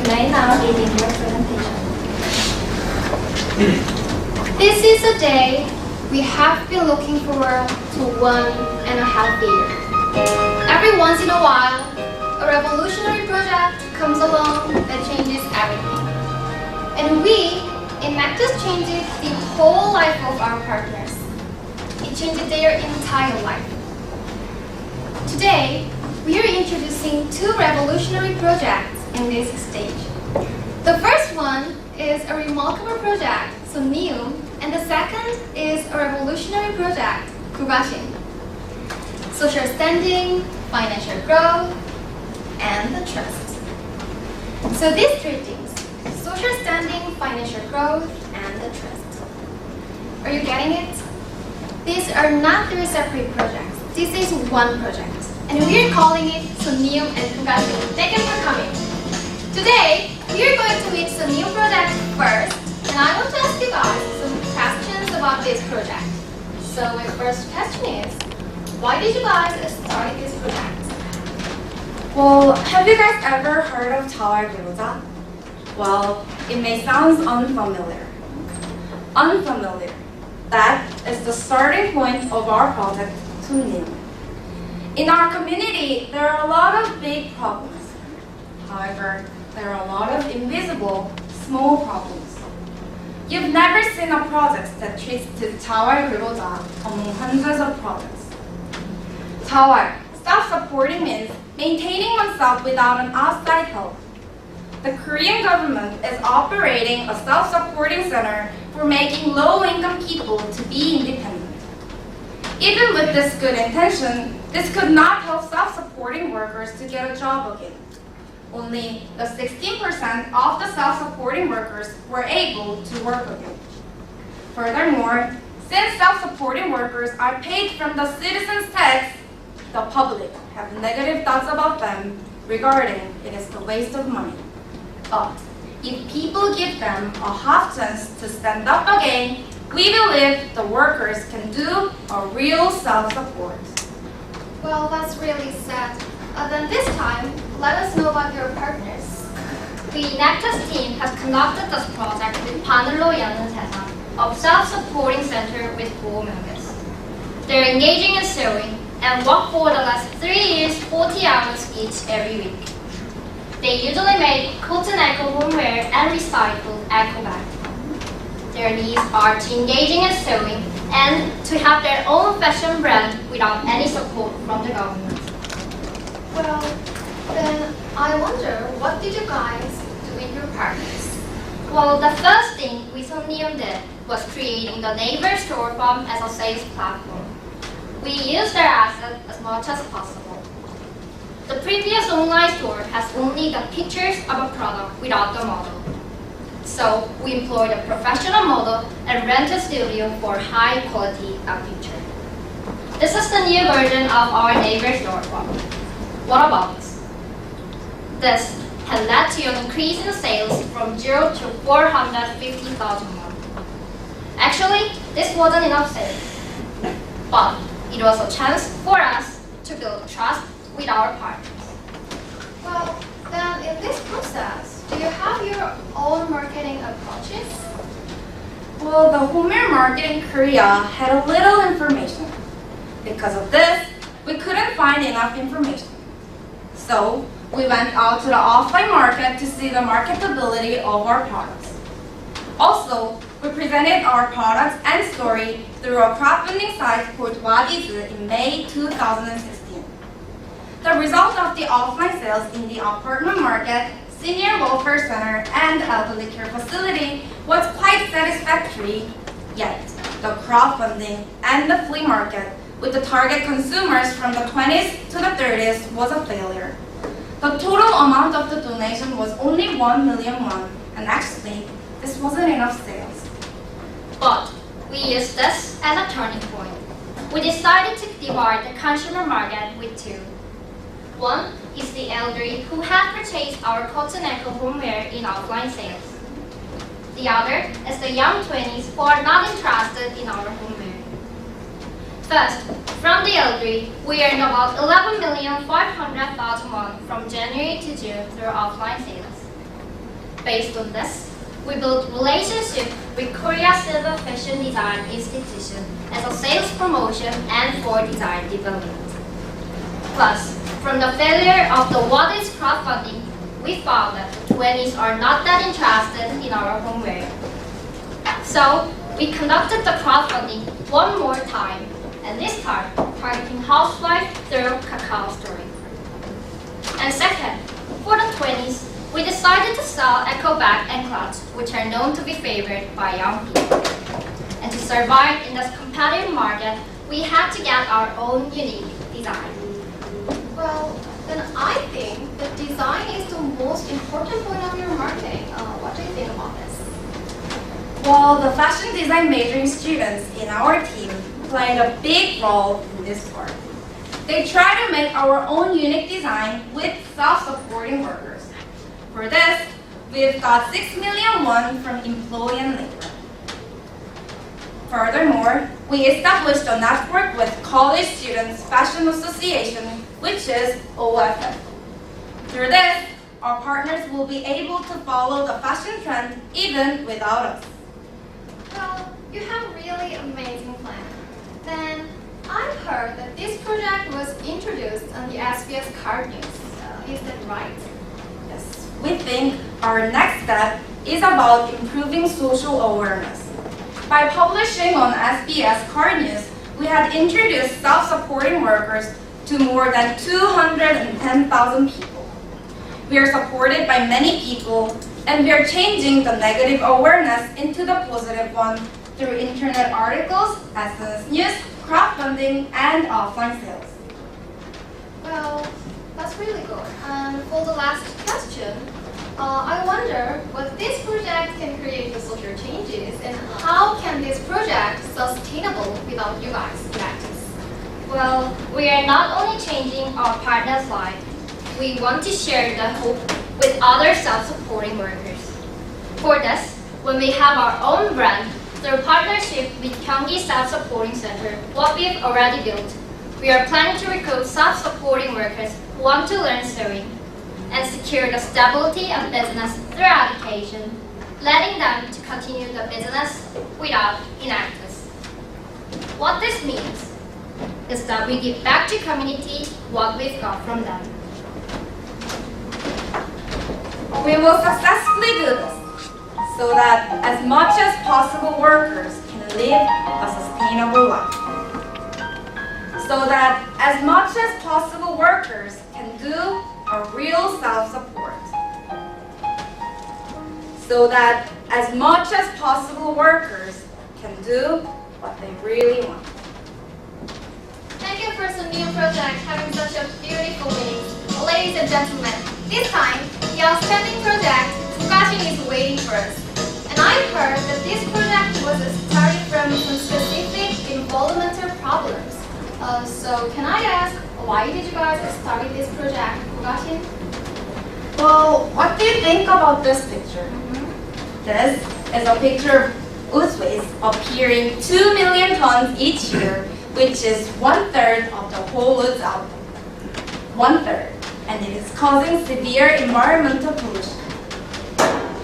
may now begin your presentation. This is a day we have been looking forward to 1.5 years. Every once in a while, a revolutionary project comes along that changes everything. And we in Nactus changes the whole life of our partners. It changes their entire life. Today, we are introducing two revolutionary projects in this stage. The first one is a remarkable project, Sonium, and the second is a revolutionary project, Kugashin. Social standing, financial growth, and the trust. So these three things, social standing, financial growth, and the trust. Are you getting it? These are not three separate projects. This is one project. And we are calling it Sonium and Kugashin. Thank you for coming. Today, we are going to meet Sonium project first, and I want to ask you guys some questions about this project. So my first question is, why did you guys start this project? Well, have you guys ever heard of Tawar Gyoza? Well, it may sound unfamiliar. Unfamiliar. That is the starting point of our project, Sonium. In our community, there are a lot of big problems. However, there are a lot of invisible, small problems. You've never seen a project that treats the Tawar Gyoza among hundreds of projects. Tawar, self-supporting means maintaining oneself without an outside help. The Korean government is operating a self-supporting center for making low-income people to be independent. Even with this good intention, this could not help self-supporting workers to get a job again. Only the 16% of the self-supporting workers were able to work again. Furthermore, since self-supporting workers are paid from the citizens' tax, the public have negative thoughts about them regarding it is a waste of money. But if people give them a half chance to stand up again, we believe the workers can do a real self-support. Well, that's really sad. Then this time, let us know about your partners. The Nactus team has conducted this project with Panerlo Yanentesa, a self-supporting center with 4 members. They're engaging in sewing and work for the last 3 years, 40 hours each every week. They usually make cotton eco homeware and recycled eco bags. Their needs are to engaging in sewing and to have their own fashion brand without any support from the government. Well, then I wonder, what did you guys do with your partners? Well, the first thing we Sonium did was creating the neighbor storefront as a sales platform. We used their assets as much as possible. The previous online store has only the pictures of a product without the model. So we employed a professional model and rent a studio for high quality of picture. This is the new version of our neighbor storefront. What about this? This had led to an increase in sales from 0 to 450,000 won. Actually, this wasn't enough sales, but it was a chance for us to build trust with our partners. Well, then in this process, do you have your own marketing approaches? Well, the homeware market in Korea had a little information. Because of this, we couldn't find enough information. So, we went out to the offline market to see the marketability of our products. Also, we presented our products and story through a crowdfunding site called Wadiz in May 2016. The result of the offline sales in the apartment market, senior welfare center, and elderly care facility was quite satisfactory, yet the crowdfunding and the flea market with the target consumers from the 20s to the 30s was a failure. The total amount of the donation was only 1 million won, and actually, this wasn't enough sales. But we used this as a turning point. We decided to divide the consumer market with two. One is the elderly who have purchased our cotton eco homeware in offline sales. The other is the young 20s who are not interested in our homeware. First, from the elderly, we earned about 11,500,000 won from January to June through offline sales. Based on this, we built relationships with Korea Silver Fashion Design Institution as a sales promotion and for design development. Plus, from the failure of the What is crowdfunding, we found that the 20s are not that interested in our homeware. So, we conducted the crowdfunding one more time, and this time targeting housewives through Kakao Story. And second, for the 20s, we decided to sell eco bag and clutch, which are known to be favored by young people. And to survive in this competitive market, we had to get our own unique design. Well, then I think that design is the most important point of your marketing. What do you think about this? Well, the fashion design majoring students in our team played a big role in this part. They try to make our own unique design with self-supporting workers. For this, we've got 6 million won from employee and labor. Furthermore, we established a network with College Students Fashion Association, which is OFF. Through this, our partners will be able to follow the fashion trend even without us. Well, you have a really amazing plan. Then, I've heard that this project was introduced on the SBS Card News. Is that right? Yes, we think our next step is about improving social awareness. By publishing on SBS Card News, we had introduced self-supporting workers to more than 210,000 people. We are supported by many people, and we are changing the negative awareness into the positive one through internet articles, SNS news, crowdfunding, and offline sales. Well, that's really good. And for the last question, I wonder what this project can create the social changes and how can this project sustainable without you guys in practice? Well, we are not only changing our partners' lives, we want to share the hope with other self-supporting workers. For this, when we have our own brand, through partnership with Gyeonggi Self-Supporting Center, what we've already built, we are planning to recruit self-supporting workers who want to learn sewing and secure the stability of business through education, letting them to continue the business without inactives. What this means is that we give back to community what we've got from them. We will successfully do this so that as much as possible workers can live a sustainable life. So that as much as possible workers can do a real self-support. So that as much as possible workers can do what they really want. Thank you for some new project having such a beautiful meeting. Ladies and gentlemen, this time, the outstanding project, Fugashing, is waiting for us. And I've heard that this project was started from some specific environmental problems. So can I ask, why did you guys start this project, Fugashing? Well, what do you think about this picture? This is a picture of ooze waste appearing 2 million tons each year, which is 1/3 of the whole ooze output. 1/3, and it is causing severe environmental pollution.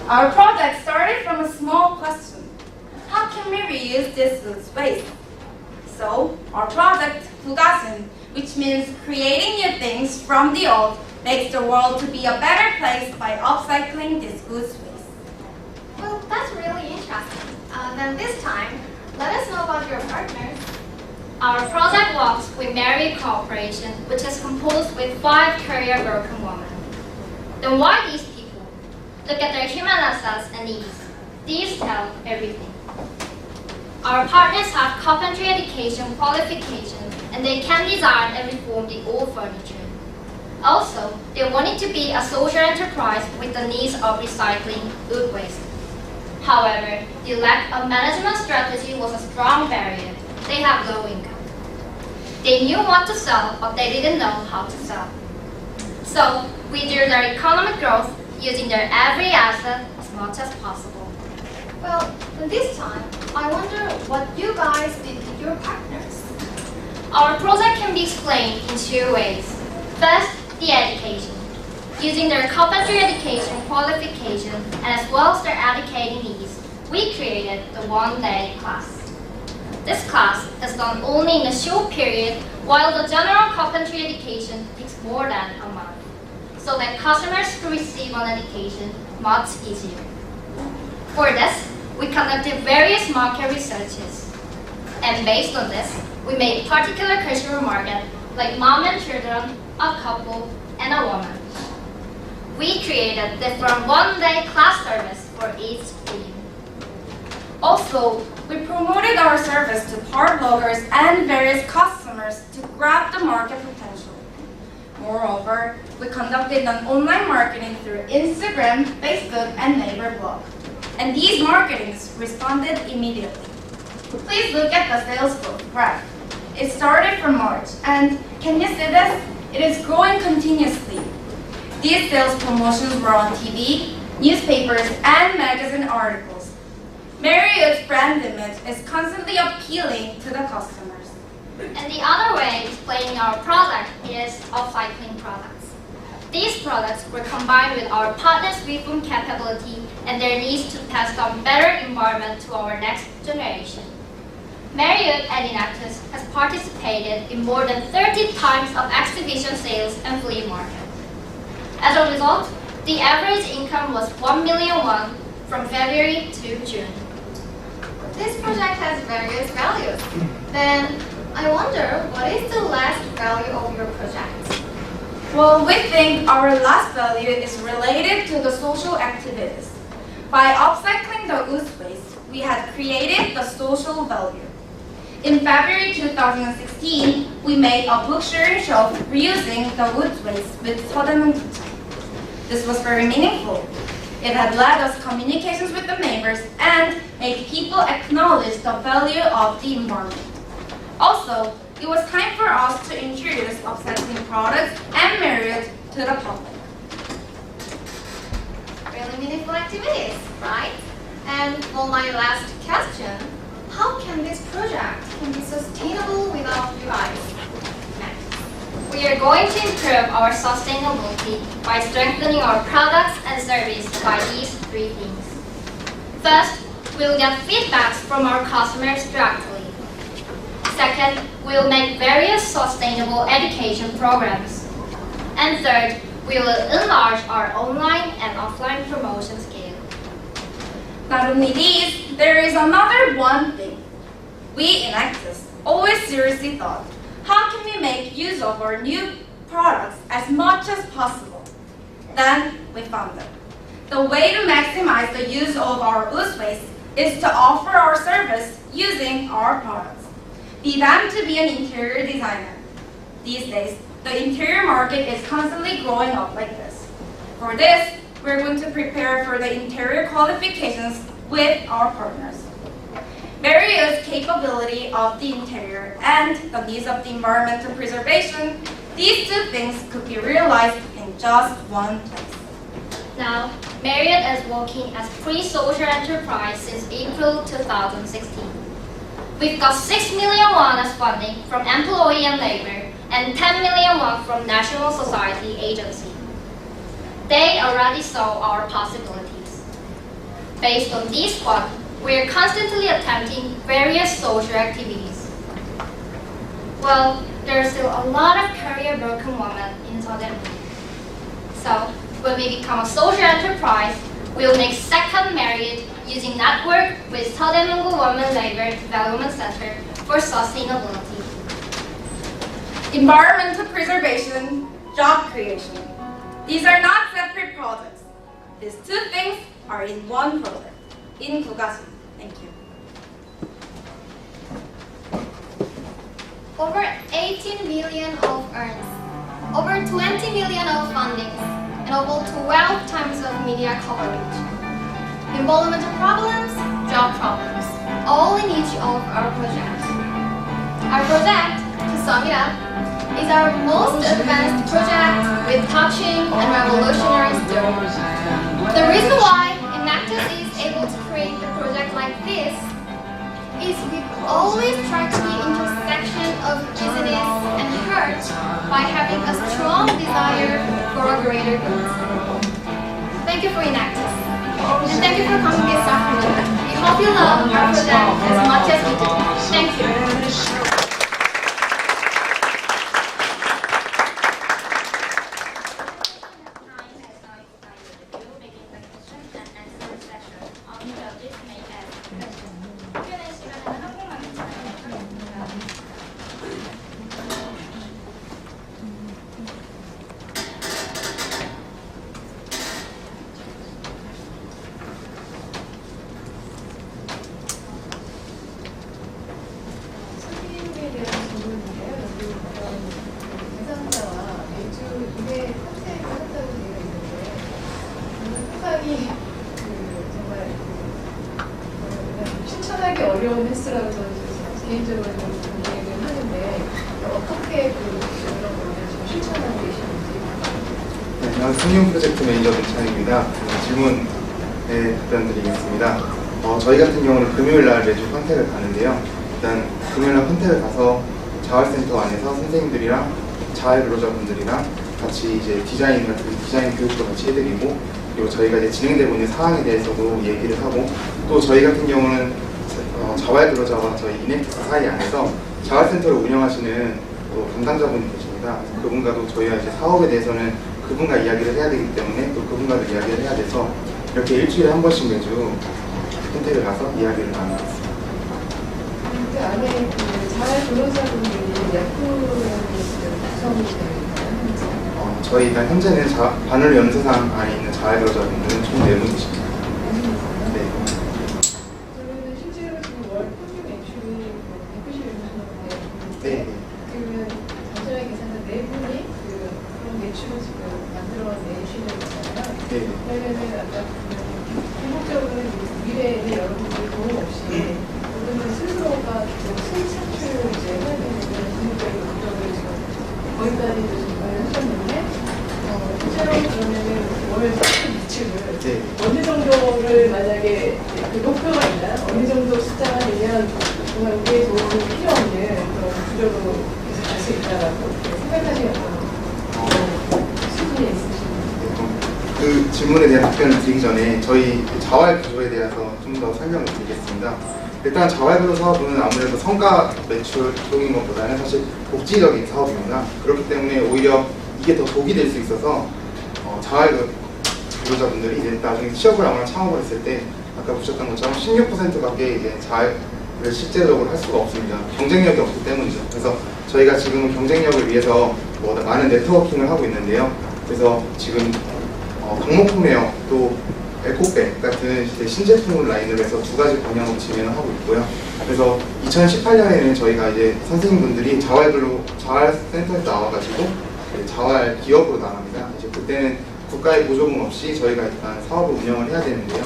Our project started from a small question. How can we reuse this ooze waste? So, our project, Fugasun, which means creating new things from the old, makes the world to be a better place by upcycling this ooze waste. Well, that's really interesting. Then this time, let us know about your partners. Our project works with Marriott Corporation, which is composed with 5 career working women. Then why these people? Look at their human assets and needs. These tell everything. Our partners have carpentry education qualifications, and they can design and reform the old furniture. Also, they want it to be a social enterprise with the needs of recycling wood waste. However, the lack of management strategy was a strong barrier. They have low income. They knew what to sell, but they didn't know how to sell. So, we drew their economic growth using their every asset as much as possible. Well, then this time, I wonder what you guys did with your partners. Our project can be explained in 2 ways. First, the education. Using their carpentry education qualification and as well as their educating needs, we created the one-day class. This class is done only in a short period, while the general carpentry education takes more than a month, so that customers who receive an education much easier. For this, we conducted various market researches, and based on this, we made particular consumer market like mom and children, a couple, and a woman. We created different one-day class service for each theme. Also, we promoted our service to part bloggers and various customers to grab the market potential. Moreover, we conducted an online marketing through Instagram, Facebook, and Naver blog. And these marketings responded immediately. Please look at the sales graph. It started from March, and can you see this? It is growing continuously. These sales promotions were on TV, newspapers, and magazine articles. Marriott's brand image is constantly appealing to the customers. And the other way displaying our product is upcycling products. These products were combined with our partners' reform capability and their needs to pass on better environment to our next generation. Marriott and Enactus has participated in more than 30 times of exhibition sales and flea market. As a result, the average income was 1 million won from February to June. This project has various values. Then, I wonder, what is the last value of your project? Well, we think our last value is related to the social activities. By upcycling the wood waste, we had created the social value. In February 2016, we made a book sharing shelf reusing the wood waste with 서대문 구청. This was very meaningful. It had led us communications with the neighbors and made people acknowledge the value of the environment. Also, it was time for us to introduce upcycling products and Marriott to the public. Really meaningful activities, right? And for my last question, how can this project be sustainable without you guys? We are going to improve our sustainability by strengthening our products and service by these 3 things. First, we will get feedbacks from our customers directly. Second, we will make various sustainable education programs. And third, we will enlarge our online and offline promotion scale. Not only these, there is another one thing. We in Actis always seriously thought, how can we make use of our new products as much as possible? Then we found it. The way to maximize the use of our wood waste is to offer our service using our products. Be them to be an interior designer. These days, the interior market is constantly growing up like this. For this, we're going to prepare for the interior qualifications with our partners. Marriott's capability of the interior and the needs of the environmental preservation, these 2 things could be realized in just one place. Now, Marriott is working as pre-social enterprise since April 2016. We've got 6 million won as funding from employee and labor and 10 million won from National Society Agency. They already saw our possibilities. Based on these funds, we are constantly attempting various social activities. Well, there are still a lot of career broken women in Southern. So, when we become a social enterprise, we will make second Marriott using network with 서대문구 Women Labor Development Center for sustainability. Environmental preservation, job creation. These are not separate projects. These 2 things are in one project, in 구가수. Thank you. Over 18 million of earns, over 20 million of fundings, and over 12 times of media coverage. Environmental problems, job problems, all in each of our projects. Our project, to sum it up, is our most advanced project with touching and revolutionary story. The reason why Enactus is able to create a project like this is we always try to be intersection of business and heart by having a strong desire for a great Thank you for enacting. And thank you for coming this afternoon. We hope you love our project as much as we do. Thank you. 실천하기 어려운 횟수라고 저는 개인적으로 얘기를 하는데 어떻게 그런 거를 지금 실천하고 계시는지. 네, 안녕하세요. 승용 프로젝트 매니저 문창입니다. 질문에 답변드리겠습니다. 저희 같은 경우는 금요일 날 매주 컨택을 가는데요. 일단 금요일 날 컨택을 가서 자활센터 안에서 선생님들이랑 자활 근로자분들이랑 같이 이제 디자인 교육도 같이 해드리고, 그리고 저희가 이제 진행되고 있는 사항에 대해서도 얘기를 하고, 또 저희 같은 경우는 자활 근로자와 저희 이넥트 사이 안에서 자활센터를 운영하시는 담당자분이 계십니다. 그분과도 저희가 이제 사업에 대해서는 그분과 이야기를 해야 되기 때문에 또 그분과도 이야기를 해야 돼서 이렇게 일주일에 한 번씩 매주 컨택을 가서 이야기를 나누고 있습니다. 그 안에 자활 근로자분들이 몇 분이 구성이 되어 있나요? 저희가 현재는 바늘 연수상 안에 있는 자활 근로자분들은 총 4분이십니다. 네. 그러면 실제로 지금 월 평균 매출이 190만 원인데, 네. 그러면 단순하게 계산한 4분이 그런 매출을 지금 만들어내시는 거잖아요. 네. 그러면은 아까 궁극적으로는 미래에는 여러분들이 도움 없이 모든 스스로가 수익 창출을 이제 해야 되는 그런 궁극적인 목적을 지금 거기까지 지금 하셨는데, 실제로 그러면은 월 매출을 네. 어느 정도를 만약에 그 목표가 있나요? 어느 정도 숫자가 되면 정말 우리의 도움이 필요 없는 그런 구조로 계속 갈 수 있다라고 생각하시는 수준이 있으신가요? 그 질문에 대한 답변을 드리기 전에 저희 자활 구조에 대해서 좀 더 설명을 드리겠습니다. 일단 자활 근로 사업은 아무래도 성과 매출 쪽인 것보다는 사실 복지적인 사업입니다. 그렇기 때문에 오히려 이게 더 독이 될 수 있어서 자활 근로자분들이 이제 나중에 취업을 아무나 창업을 했을 때 아까 보셨던 것처럼 16%밖에 이제 자활을 실제적으로 할 수가 없습니다. 경쟁력이 없기 때문이죠. 그래서 저희가 지금 경쟁력을 위해서 많은 네트워킹을 하고 있는데요. 그래서 지금 방목품웨어 또 에코백 같은 신제품 라인으로 해서 2가지 방향으로 진행을 하고 있고요. 그래서 2018년에는 저희가 이제 선생님분들이 자활센터에서 나와가지고 자활 기업으로 나갑니다. 이제 그때는 국가의 보조금 없이 저희가 일단 사업을 운영을 해야 되는데요.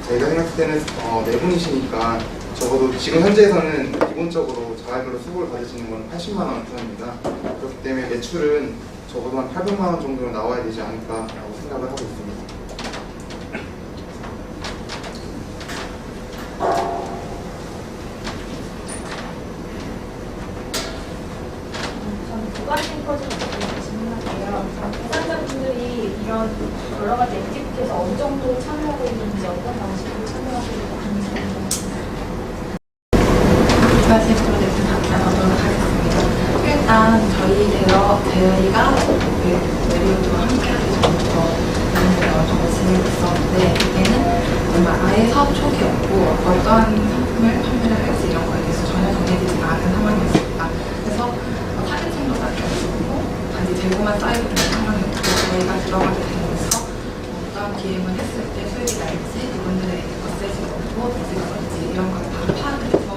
저희가 생각할 때는 4분이시니까 적어도 지금 현재에서는 기본적으로 자활근로 수급을 받으시는 건 80만 원 선입니다. 그렇기 때문에 매출은 적어도 한 800만 원 정도는 나와야 되지 않을까라고 생각을 하고 있습니다. 부가적인 프로젝트 질문할게요. 대상자분들이 이런 여러 가지 액티비티에서 어느 정도 참여하고 있는지, 어떤 방식으로 참여하고 있는지 두 가지 프로젝트 답변하도록 하겠습니다. 일단 저희 대회가 메리오드와 함께하기 전부터 정말 진행됐었는데, 그때는 정말 아예 사업 초기였고 어떠한 상품을 판매를 할지 이런 거에 대해서 전혀 정해지지 않은 상황이었습니다. 그래서 타겟팅도 낮췄고 단지 재고만 쌓이고 있는 상황이었고, 저희가 들어가게 되면서 어떠한 기획을 했을 때 수익이 날지, 이분들의 어세지가 없고 비즈가 없지 이런 걸 바로 파악을 해서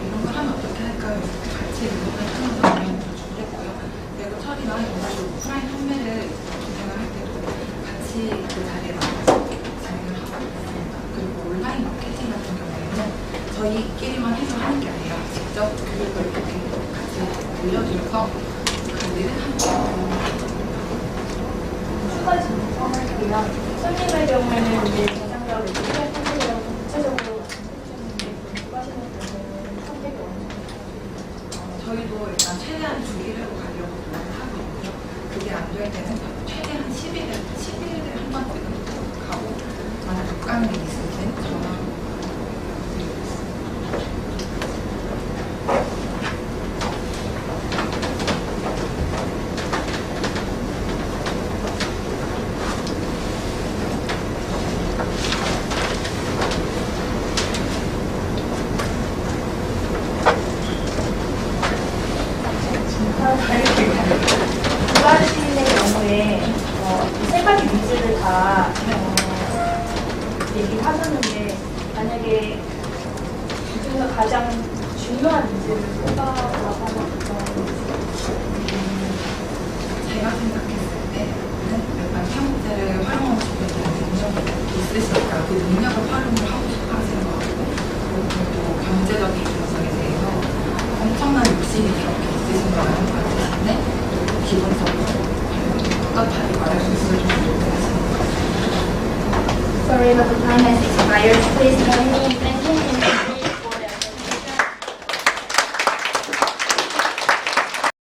이런 걸 하면 어떻게 할까요? 같이 의논을 하면서 의견을 준비했고요. 그리고 철이나 오프라인 판매를 진행을 할 때도 같이 그 자리에 나와서 진행을 하고 있습니다. 그리고 온라인 마케팅 같은 경우에는 저희끼리만 해서 하는 게 아니라 직접 교육을 이렇게 같이 올려드려서 그들을 함께 추가 질문 할게요. 손님의 경우에는 이제 대상자를 이렇게 선택이라고 구체적으로 말씀해주셨는데, 부가시는 경우에는 선택이 어느 정도? 저희도 일단 최대한 주기를 가려고 노력하고 있고요. 그게 안 될 때는 최대한 10일을 문제를 다 얘기하셨는데 만약에 그중에서 가장 중요한 문제를 꼽아라고 하면 어떤 제가 생각했을 때는 약간 사무제를 활용하고 싶은 능력이 있으시니까 그 능력을 활용을 하고 싶어 하시는 것 같고 그리고 또 경제적인 분석에 대해서 엄청난 욕심이 그렇게 있으신 거라는 것 같으신데 기본적으로 떳떳하게 말할 수 있을 정도로 하시는 것 같아요. Sorry, but the time has expired. Please join me in thanking